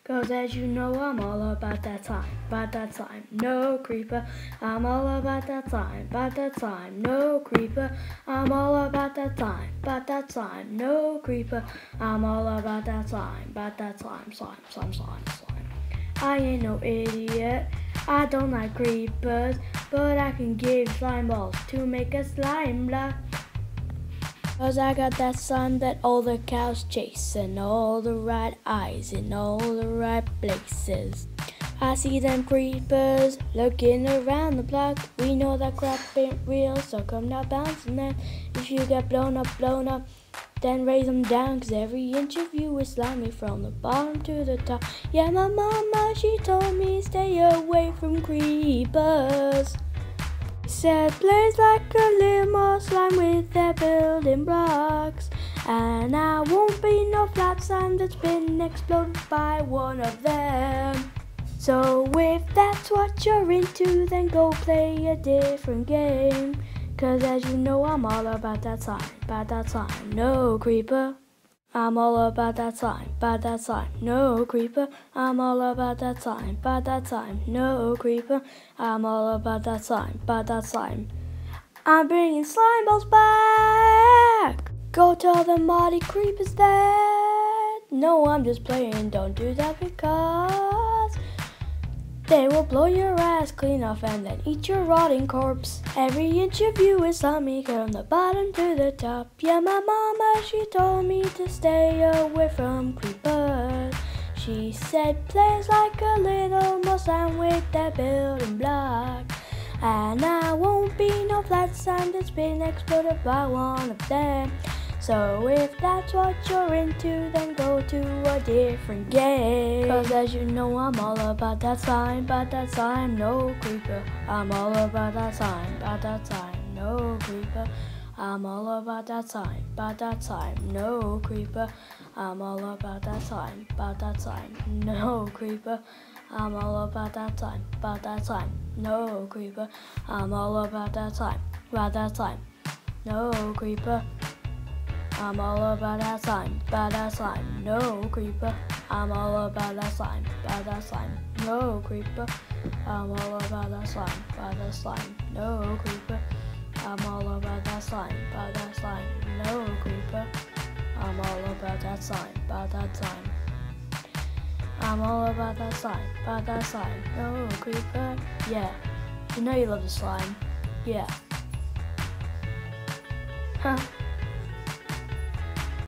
'Cause as you know, I'm all about that time, no creeper. I'm all about that time, no creeper. I'm all about that time, no creeper. I'm all about that time, slime. I ain't no idiot, I don't like creepers, but I can give slime balls to make a slime block. 'Cause I got that slime that all the cows chase, and all the right eyes in all the right places. I see them creepers looking around the block. We know that crap ain't real, so come now bouncing them. If you get blown up, then raise them down, 'cause every inch of you is slimy from the bottom to the top. Yeah, my mama, she told me stay away from creepers. Said plays like a little more slime with their building blocks. And I won't be no flat slime that's been exploded by one of them. So if that's what you're into, then go play a different game. 'Cause as you know, I'm all about that time, no creeper. I'm all about that time, no creeper. I'm all about that time, no creeper. I'm all about that time. I'm bringing slime balls back. Go tell the Marty creepers that. No, I'm just playing, don't do that because they will blow your ass clean off and then eat your rotting corpse. Every inch of you is slimy from the bottom to the top. Yeah, my mama, she told me to stay away from creepers. She said plays like a little more slime with that building block. And I won't be no flat slime that's been exploded by one of them. So if that's what you're into, then go to a different game. 'Cause as you know, I'm all about that time, no creeper. I'm all about that time, no creeper. I'm all about that time, no creeper. I'm all about that time, no creeper. I'm all about that time, no creeper. I'm all about that time, no creeper. I'm all about that time, no creeper. I'm all about that time, no creeper. I'm all about that time, no creeper. I'm all about that time, no creeper. I'm all about that time. I'm all about that time, no creeper. Yeah, you know you love the slime. Yeah. Huh.